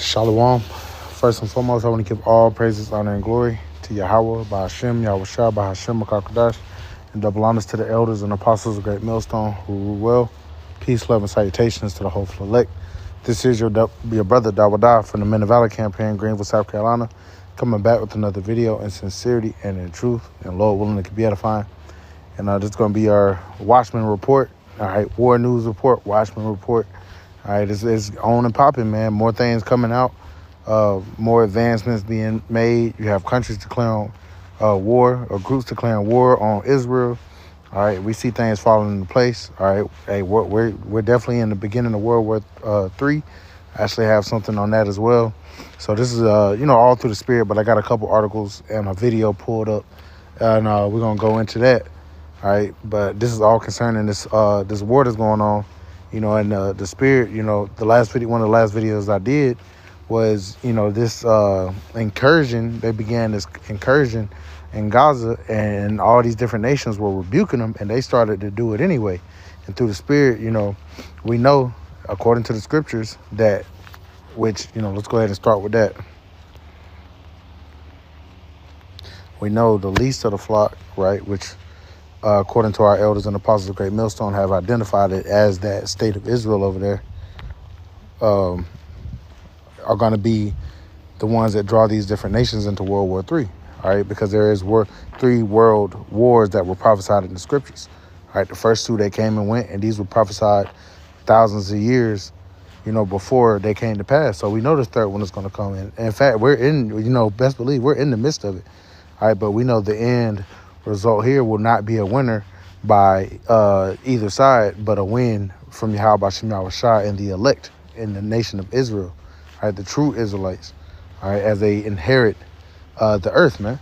Shalom. First and foremost, I want to give all praises, honor, and glory to Yahweh, by Hashem, Yahweh Shah, by Hashem, Makakadash, and double honors to the elders and apostles of Great Millstone who rule well. Peace, love, and salutations to the hopeful elect. This is your brother, WW3 from the Men of Valor campaign, Greenville, South Carolina, coming back with another video in sincerity and in truth, and Lord willing, it can be edifying. And this is going to be our Watchman report. All right, War News report, Watchman report. All right, it's on and popping, man. More things coming out, more advancements being made. You have countries declaring war, or groups declaring war on Israel. All right, we see things falling into place. All right, hey, we're definitely in the beginning of World War III. I actually have something on that as well. So this is all through the spirit, but I got a couple articles and a video pulled up, and we're gonna go into that. All right, but this is all concerning this war that's going on. And the spirit, the last video, one of the last videos I did was, this incursion. They began this incursion in Gaza, and all these different nations were rebuking them, and they started to do it anyway. And through the spirit, we know, according to the scriptures, that, which, let's go ahead and start with that. We know the least of the flock, right, which, according to our elders and apostles of Great Millstone, have identified it as that state of Israel over there, are going to be the ones that draw these different nations into World War III, all right? Because there is three world wars that were prophesied in the scriptures, all right? The first two, they came and went, and these were prophesied thousands of years, before they came to pass. So we know the third one is going to come in. In fact, we're in, best believe, we're in the midst of it, all right? But we know the end result here will not be a winner by either side, but a win from Yahweh Shah and the elect in the nation of Israel, all right, the true Israelites, all right, as they inherit the earth, man,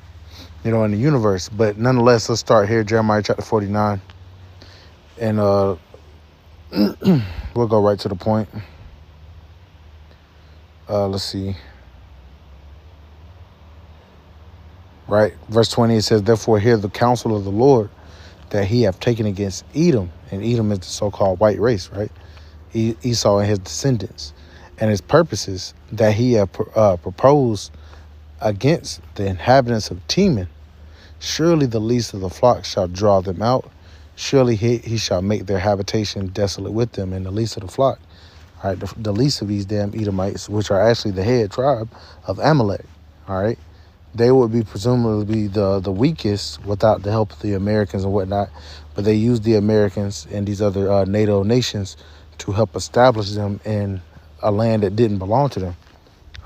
in the universe. But nonetheless, let's start here, Jeremiah chapter 49, and we'll go right to the point. Let's see. Right, verse 20, it says, "Therefore hear the counsel of the Lord that he hath taken against Edom." And Edom is the so-called white race, right? Esau and his descendants, and his purposes that he hath proposed against the inhabitants of Teman. Surely the least of the flock shall draw them out. Surely he shall make their habitation desolate with them, and the least of the flock. All right, the least of these damn Edomites, which are actually the head tribe of Amalek. All right. They would be presumably the weakest without the help of the Americans and whatnot. But they used the Americans and these other NATO nations to help establish them in a land that didn't belong to them.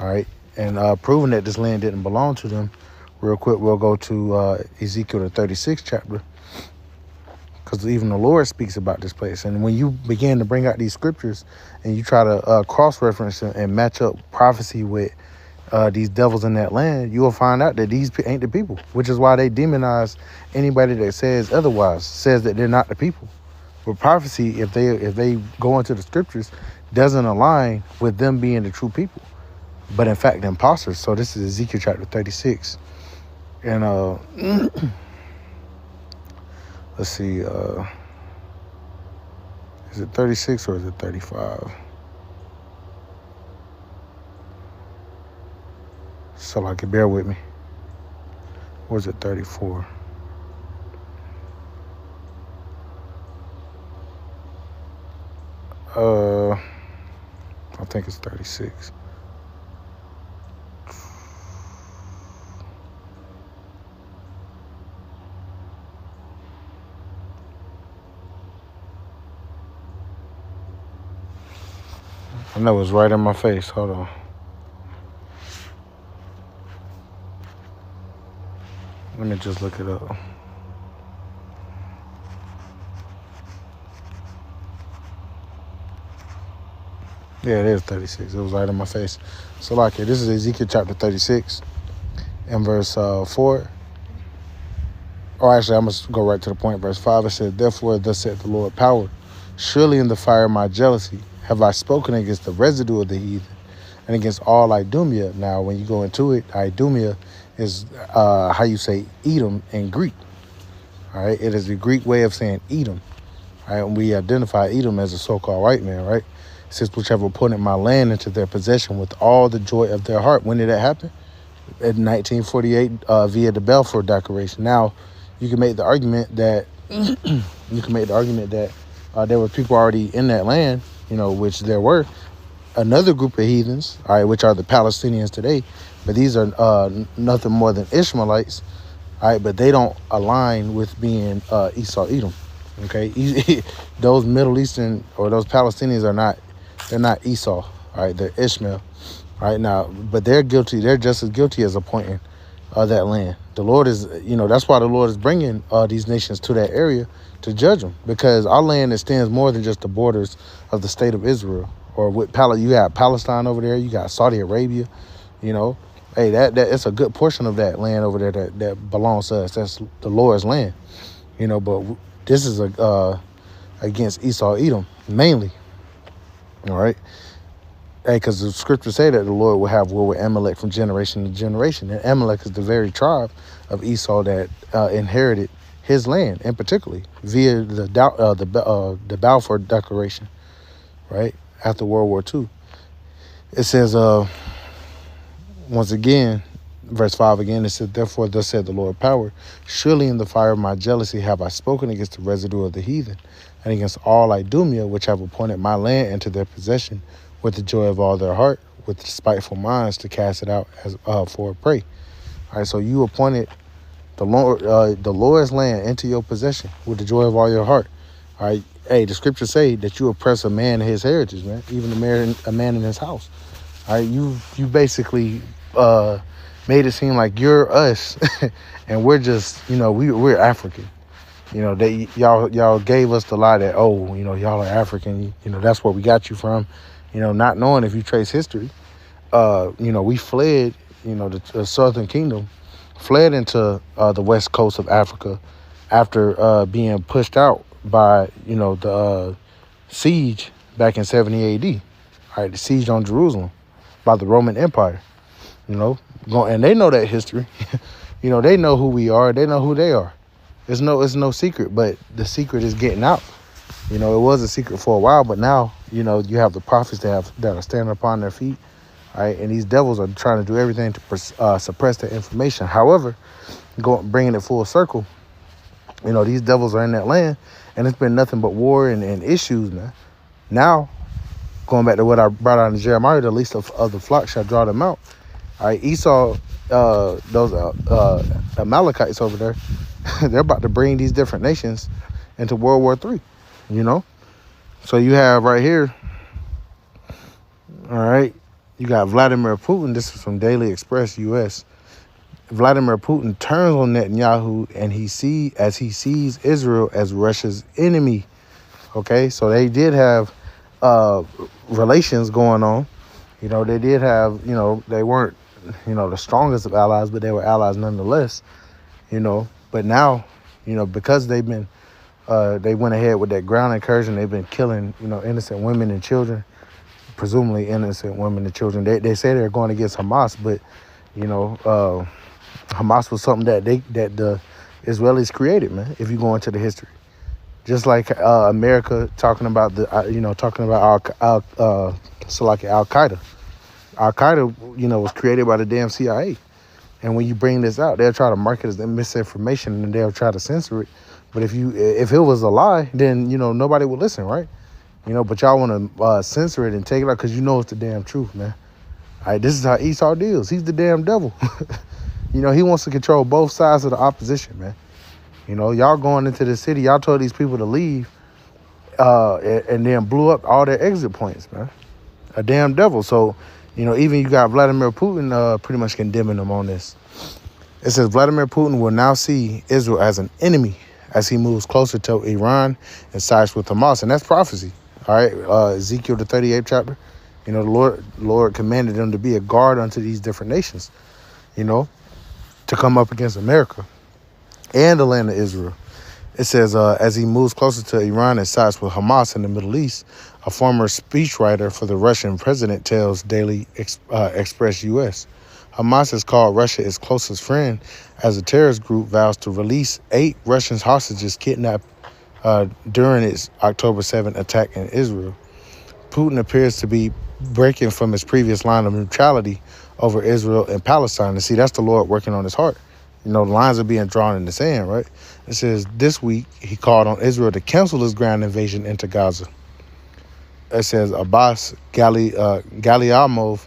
All right. And proving that this land didn't belong to them, real quick, we'll go to Ezekiel, the 36th chapter. Because even the Lord speaks about this place. And when you begin to bring out these scriptures and you try to cross-reference and match up prophecy with these devils in that land, you will find out that these ain't the people, which is why they demonize anybody that says otherwise, says that they're not the people. But prophecy, if they go into the scriptures, doesn't align with them being the true people, but in fact, the imposters. So this is Ezekiel chapter 36. And let's see, is it 36 or is it 35? So I can bear with me. Or is it 34? I think it's 36. I know it's right in my face. Hold on. Let me just look it up. Yeah, it is 36. It was right in my face. So, this is Ezekiel chapter 36 and verse 4. Oh, actually, I must go right to the point. Verse 5, it said, "Therefore, thus saith the Lord power, surely in the fire of my jealousy have I spoken against the residue of the heathen, and against all Idumea." Now, when you go into it, Idumea is how you say Edom in Greek. All right, it is the Greek way of saying Edom. All right, and we identify Edom as a so-called white man, right? It says, which have appointed my land into their possession with all the joy of their heart. When did that happen? In 1948, via the Balfour Declaration. Now, you can make the argument that there were people already in that land, which there were. Another group of heathens, all right, which are the Palestinians today, but these are nothing more than Ishmaelites, all right, but they don't align with being Esau Edom. Okay, those Middle Eastern or those Palestinians they're not Esau, all right, they're Ishmael, all right, now, but they're guilty, they're just as guilty as appointing that land. The Lord is, that's why the Lord is bringing these nations to that area to judge them, because our land extends more than just the borders of the state of Israel. Or with you got Palestine over there, you got Saudi Arabia, Hey, that it's a good portion of that land over there that belongs to us. That's the Lord's land, But this is against Esau Edom mainly. All right. Hey, because the scriptures say that the Lord will have war with Amalek from generation to generation, and Amalek is the very tribe of Esau that inherited his land, and particularly via the Balfour Declaration, right after World War II. It says, once again, verse 5 again, it says, therefore thus said the Lord of power, surely in the fire of my jealousy have I spoken against the residue of the heathen, and against all Idumea, which have appointed my land into their possession with the joy of all their heart, with spiteful minds to cast it out as for a prey. All right, so you appointed the Lord's land into your possession with the joy of all your heart. All right, hey, the scriptures say that you oppress a man in his heritage, man, even a man in his house. All right, you basically made it seem like you're us, and we're just, we're African. Y'all gave us the lie that, y'all are African. That's where we got you from. Not knowing if you trace history, we fled, the Southern Kingdom fled into the west coast of Africa after being pushed out by, the siege back in 70 AD. All right, the siege on Jerusalem by the Roman Empire, and they know that history. They know who we are. They know who they are. It's no secret, but the secret is getting out. It was a secret for a while, but now, you have the prophets that are standing upon their feet, right? And these devils are trying to do everything to suppress the information. However, bringing it full circle, these devils are in that land, and it's been nothing but war and issues, man. Now, going back to what I brought out in Jeremiah, the least of the flock shall draw them out. All right, Esau, those Amalekites over there, they're about to bring these different nations into World War III. So you have right here, all right, you got Vladimir Putin. This is from Daily Express US. Vladimir Putin turns on Netanyahu, and he sees Israel as Russia's enemy. Okay, so they did have relations going on. They did have, they weren't, the strongest of allies, but they were allies nonetheless. But now, because they've been they went ahead with that ground incursion. They've been killing, innocent women and children, presumably innocent women and children. They say they're going against Hamas, but, Hamas was something that the Israelis created, man, if you go into the history. Just like America talking about Al-Qaeda. Al-Qaeda, was created by the damn CIA. And when you bring this out, they'll try to market it as misinformation, and they'll try to censor it. But if it was a lie, then, nobody would listen, right? But y'all want to censor it and take it out because it's the damn truth, man. All right, this is how Esau deals. He's the damn devil. He wants to control both sides of the opposition, man. Y'all going into the city, y'all told these people to leave and then blew up all their exit points, man. A damn devil. So, even you got Vladimir Putin pretty much condemning them on this. It says Vladimir Putin will now see Israel as an enemy as he moves closer to Iran and sides with Hamas. And that's prophecy. All right. Ezekiel, the 38th chapter. The Lord commanded them to be a guard unto these different nations, to come up against America and the land of Israel. It says, as he moves closer to Iran and sides with Hamas in the Middle East, a former speechwriter for the Russian president tells Daily Express US. Hamas has called Russia its closest friend as the terrorist group vows to release 8 Russian hostages kidnapped during its October 7th attack in Israel. Putin appears to be breaking from his previous line of neutrality over Israel and Palestine. And see, that's the Lord working on his heart. The lines are being drawn in the sand, right? It says this week he called on Israel to cancel his ground invasion into Gaza. It says Abbas Galiamov,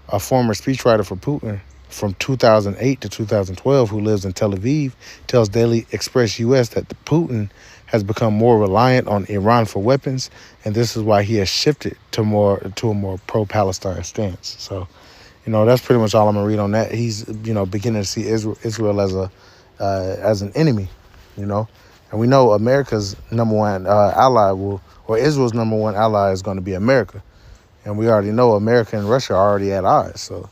a former speechwriter for Putin from 2008 to 2012, who lives in Tel Aviv, tells Daily Express US that Putin has become more reliant on Iran for weapons, and this is why he has shifted to a more pro-Palestine stance. So, that's pretty much all I'm gonna read on that. He's, beginning to see Israel as an enemy, and we know America's number one ally or Israel's number one ally is going to be America, and we already know America and Russia are already at odds. So,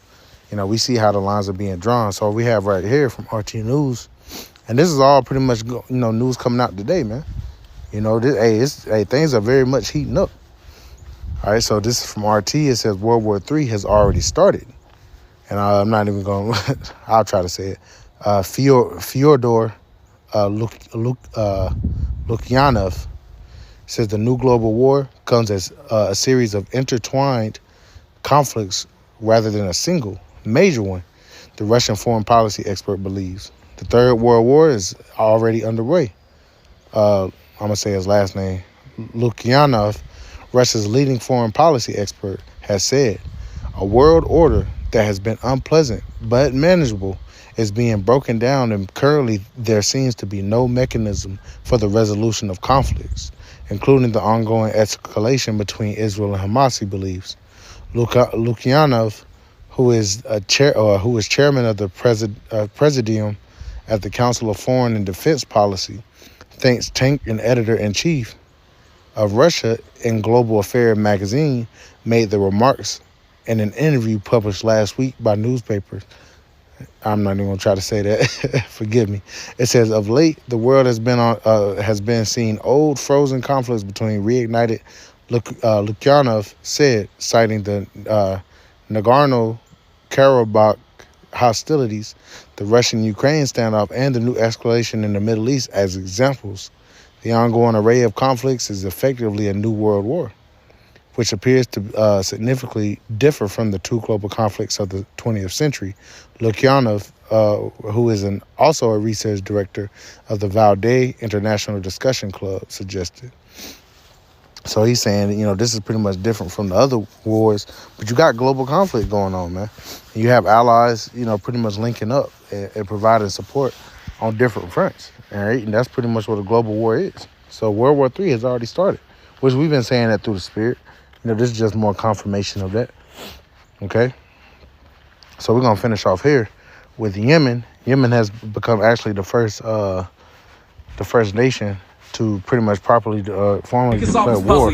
we see how the lines are being drawn. So we have right here from RT News, and this is all pretty much news coming out today, man. Things are very much heating up. All right, so this is from RT. It says World War III has already started. And I'm not even going to, I'll try to say it. Fyodor Lukyanov says the new global war comes as a series of intertwined conflicts rather than a single major one, the Russian foreign policy expert believes. The Third World War is already underway. I'm going to say his last name. Lukyanov, Russia's leading foreign policy expert, has said a world order that has been unpleasant but manageable is being broken down, and currently there seems to be no mechanism for the resolution of conflicts, including the ongoing escalation between Israel and Hamas, he believes. Lukyanov, who is chairman of the Presidium at the Council of Foreign and Defense Policy, think tank and editor-in-chief of Russia in Global Affairs magazine, made the remarks in an interview published last week by newspapers. I'm not even gonna try to say that. Forgive me. It says of late the world has been seeing old frozen conflicts between reignited. Lukyanov said, citing the Nagorno-Karabakh hostilities, the Russian-Ukraine standoff, and the new escalation in the Middle East as examples. The ongoing array of conflicts is effectively a new world war, which appears to significantly differ from the two global conflicts of the 20th century. Lukyanov, who is also a research director of the Valdez International Discussion Club, suggested. So he's saying, this is pretty much different from the other wars, but you got global conflict going on, man. And you have allies, pretty much linking up and providing support on different fronts, all right? And that's pretty much what a global war is. So World War III has already started, which we've been saying that through the Spirit. This is just more confirmation of that, okay? So we're going to finish off here with Yemen. Yemen has become actually the first nation to pretty much properly formally declare war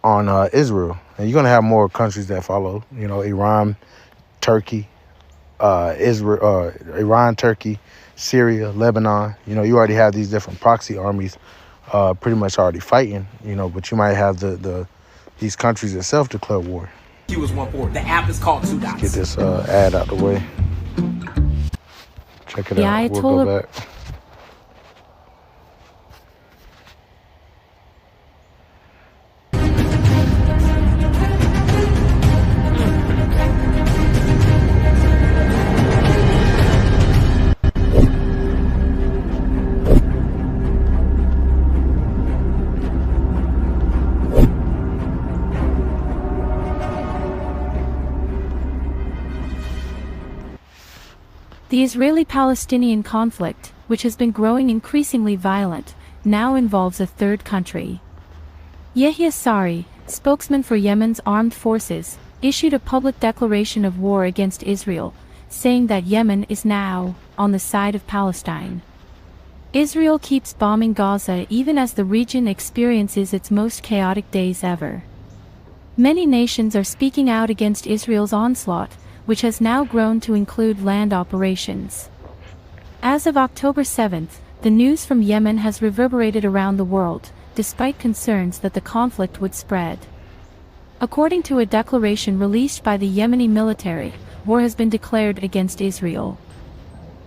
on Israel. And you're going to have more countries that follow, Iran, Turkey, Iran, Turkey, Syria, Lebanon. You already have these different proxy armies pretty much already fighting, but you might have these countries itself declare war. The app is called 2 Dots. Get this ad out the way. Check it out. We'll go back. The Israeli-Palestinian conflict, which has been growing increasingly violent, now involves a third country. Yehia Sari, spokesman for Yemen's armed forces, issued a public declaration of war against Israel, saying that Yemen is now on the side of Palestine. Israel keeps bombing Gaza even as the region experiences its most chaotic days ever. Many nations are speaking out against Israel's onslaught, which has now grown to include land operations. As of October 7th, the news from Yemen has reverberated around the world, despite concerns that the conflict would spread. According to a declaration released by the Yemeni military, war has been declared against Israel.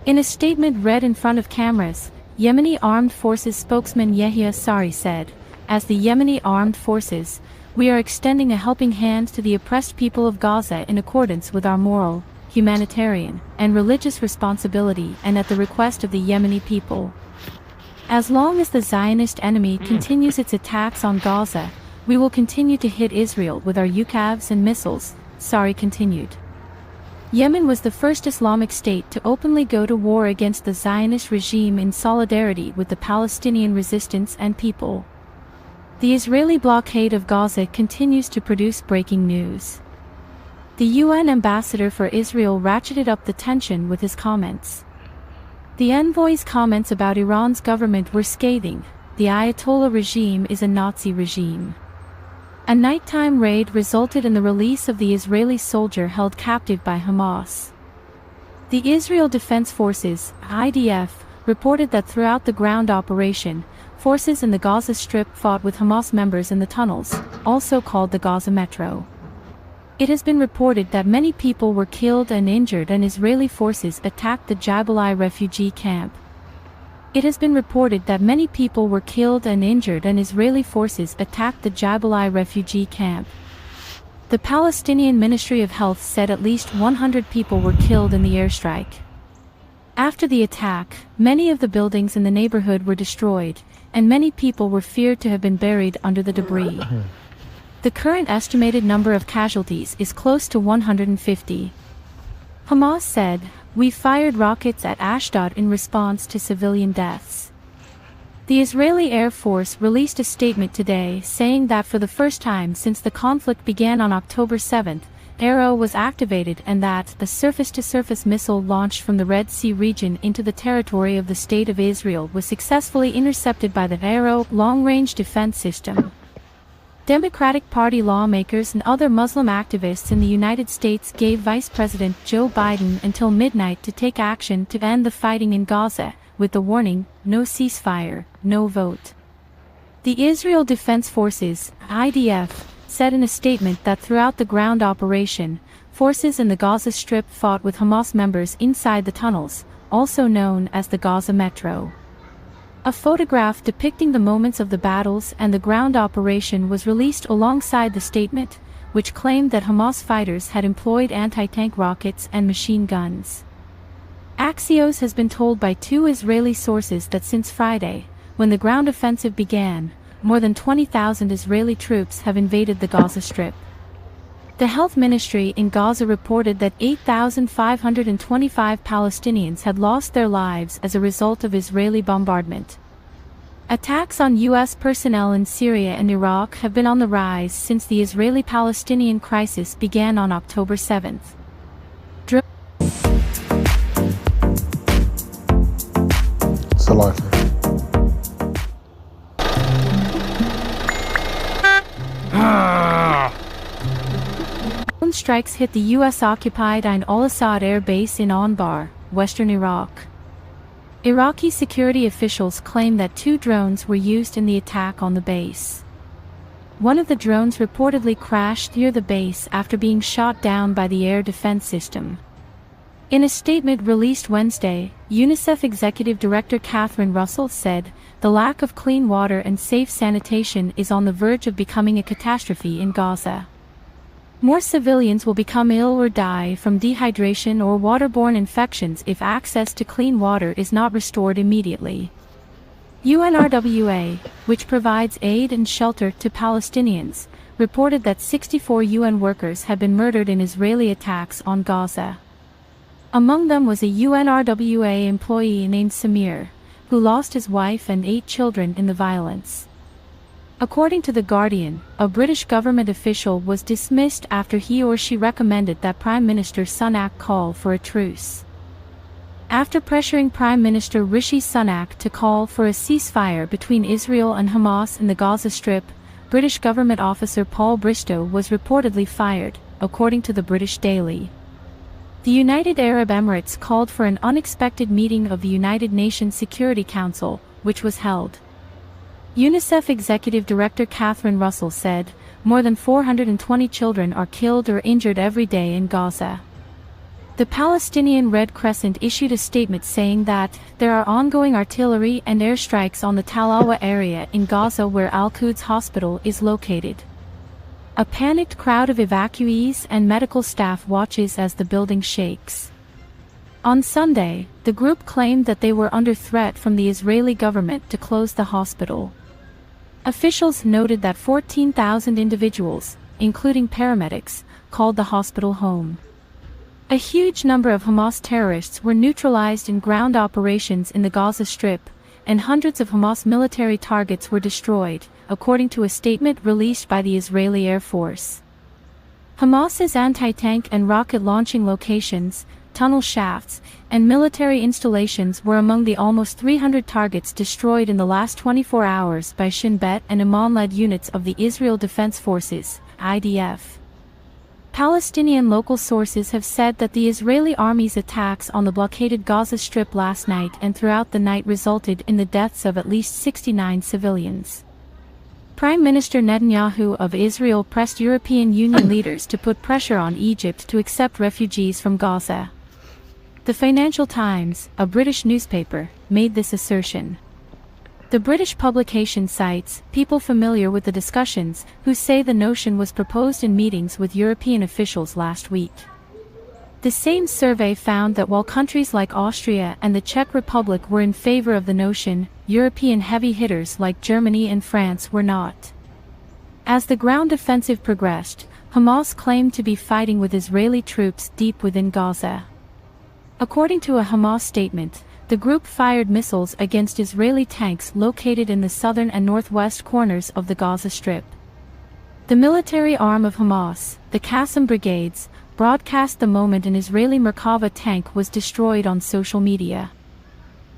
In a statement read in front of cameras, Yemeni Armed Forces spokesman Yehia Sari said, "As the Yemeni Armed Forces, We are extending a helping hand to the oppressed people of Gaza in accordance with our moral, humanitarian, and religious responsibility and at the request of the Yemeni people. As long as the Zionist enemy continues its attacks on Gaza, we will continue to hit Israel with our UCAVs and missiles, Sari continued. Yemen was the first Islamic state to openly go to war against the Zionist regime in solidarity with the Palestinian resistance and people. The Israeli blockade of Gaza continues to produce breaking news. The UN ambassador for Israel ratcheted up the tension with his comments. The envoy's comments about Iran's government were scathing. The Ayatollah regime is a Nazi regime. A nighttime raid resulted in the release of the Israeli soldier held captive by Hamas. The Israel Defense Forces, IDF, reported that throughout the ground operation, forces in the Gaza Strip fought with Hamas members in the tunnels, also called the Gaza Metro. It has been reported that many people were killed and injured and Israeli forces attacked the Jabalai refugee camp. It has been reported that many people were killed and injured and Israeli forces attacked the Jabalai refugee camp. The Palestinian Ministry of Health said at least 100 people were killed in the airstrike. After the attack, many of the buildings in the neighborhood were destroyed, and many people were feared to have been buried under the debris. The current estimated number of casualties is close to 150. Hamas said, "We fired rockets at Ashdod in response to civilian deaths." The Israeli Air Force released a statement today saying that for the first time since the conflict began on October 7, Arrow was activated and that the surface-to-surface missile launched from the Red Sea region into the territory of the State of Israel was successfully intercepted by the Arrow long-range defense system. Democratic Party lawmakers and other Muslim activists in the United States gave Vice President Joe Biden until midnight to take action to end the fighting in Gaza, with the warning, "No ceasefire, no vote." The Israel Defense Forces, IDF, said in a statement that throughout the ground operation, forces in the Gaza Strip fought with Hamas members inside the tunnels, also known as the Gaza Metro. A photograph depicting the moments of the battles and the ground operation was released alongside the statement, which claimed that Hamas fighters had employed anti-tank rockets and machine guns. Axios has been told by two Israeli sources that since Friday, when the ground offensive began, more than 20,000 Israeli troops have invaded the Gaza Strip. The health ministry in Gaza reported that 8,525 Palestinians had lost their lives as a result of Israeli bombardment. Attacks on U.S. personnel in Syria and Iraq have been on the rise since the Israeli-Palestinian crisis began on October 7. Drone strikes hit the U.S.-occupied Ain al-Assad air base in Anbar, western Iraq. Iraqi security officials claim that 2 drones were used in the attack on the base. One of the drones reportedly crashed near the base after being shot down by the air defense system. In a statement released Wednesday, UNICEF Executive Director Catherine Russell said, "The lack of clean water and safe sanitation is on the verge of becoming a catastrophe in Gaza. More civilians will become ill or die from dehydration or waterborne infections if access to clean water is not restored immediately." UNRWA, which provides aid and shelter to Palestinians, reported that 64 UN workers had been murdered in Israeli attacks on Gaza. Among them was a UNRWA employee named Samir, who lost his wife and 8 children in the violence. According to The Guardian, a British government official was dismissed after he or she recommended that Prime Minister Sunak call for a truce. After pressuring Prime Minister Rishi Sunak to call for a ceasefire between Israel and Hamas in the Gaza Strip, British government officer Paul Bristow was reportedly fired, according to the British Daily. The United Arab Emirates called for an unexpected meeting of the United Nations Security Council, which was held. UNICEF Executive Director Catherine Russell said, "More than 420 children are killed or injured every day in Gaza." The Palestinian Red Crescent issued a statement saying that there are ongoing artillery and airstrikes on the Tal Awa area in Gaza where Al-Quds Hospital is located. A panicked crowd of evacuees and medical staff watches as the building shakes. On Sunday, the group claimed that they were under threat from the Israeli government to close the hospital. Officials noted that 14,000 individuals, including paramedics, called the hospital home. A huge number of Hamas terrorists were neutralized in ground operations in the Gaza Strip, and hundreds of Hamas military targets were destroyed, according to a statement released by the Israeli Air Force. Hamas's anti-tank and rocket launching locations, tunnel shafts, and military installations were among the almost 300 targets destroyed in the last 24 hours by Shin Bet and Iman-led units of the Israel Defense Forces, IDF. Palestinian local sources have said that the Israeli army's attacks on the blockaded Gaza Strip last night and throughout the night resulted in the deaths of at least 69 civilians. Prime Minister Netanyahu of Israel pressed European Union leaders to put pressure on Egypt to accept refugees from Gaza. The Financial Times, a British newspaper, made this assertion. The British publication cites people familiar with the discussions who say the notion was proposed in meetings with European officials last week. The same survey found that while countries like Austria and the Czech Republic were in favor of the notion, European heavy hitters like Germany and France were not. As the ground offensive progressed, Hamas claimed to be fighting with Israeli troops deep within Gaza. According to a Hamas statement, the group fired missiles against Israeli tanks located in the southern and northwest corners of the Gaza Strip. The military arm of Hamas, the Qassam Brigades, broadcast the moment an Israeli Merkava tank was destroyed on social media.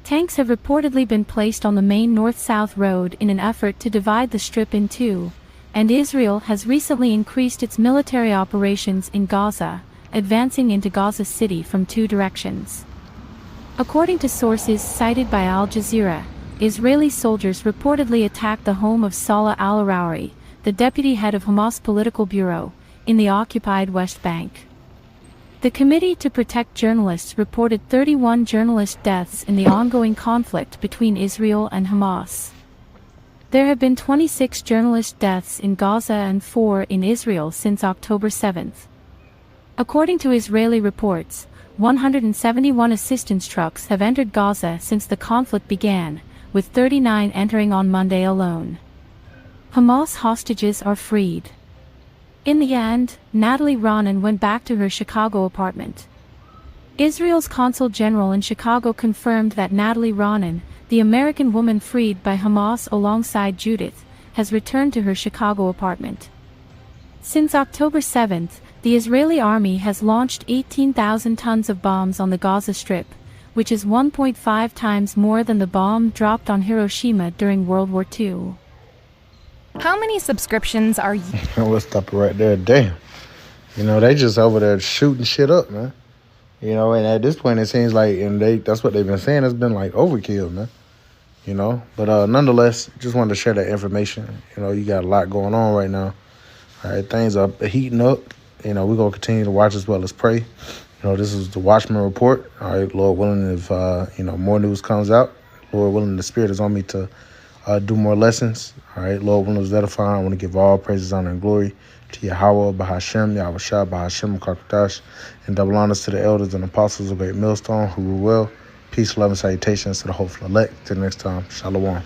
Tanks have reportedly been placed on the main north-south road in an effort to divide the strip in two, and Israel has recently increased its military operations in Gaza, advancing into Gaza City from two directions. According to sources cited by Al Jazeera, Israeli soldiers reportedly attacked the home of Salah al-Arawi, the deputy head of Hamas political bureau, in the occupied West Bank. The Committee to Protect Journalists reported 31 journalist deaths in the ongoing conflict between Israel and Hamas. There have been 26 journalist deaths in Gaza and 4 in Israel since October 7th. According to Israeli reports, 171 assistance trucks have entered Gaza since the conflict began, with 39 entering on Monday alone. Hamas hostages are freed. In the end, Natalie Ronen went back to her Chicago apartment. Israel's consul general in Chicago confirmed that Natalie Ronen, the American woman freed by Hamas alongside Judith, has returned to her Chicago apartment. Since October 7th, the Israeli army has launched 18,000 tons of bombs on the Gaza Strip, which is 1.5 times more than the bomb dropped on Hiroshima during World War II. How many subscriptions are you? We'll stop it right there. Damn. They just over there shooting shit up, man. And at this point it seems like, and that's what they've been saying, it's been like overkill, man. But nonetheless, just wanted to share that information. You got a lot going on right now. All right, things are heating up. We're going to continue to watch as well as pray. This is the Watchman Report. All right, Lord willing, if, more news comes out, Lord willing, the Spirit is on me to do more lessons. All right, Lord willing, is edifying. I want to give all praises, honor, and glory to Yahweh, Bahashem, Yahweh Shah, Bahashem, Kakadash, and double honors to the elders and apostles of Great Millstone who rule well. Peace, love, and salutations to the hopeful elect. Till next time, Shalom.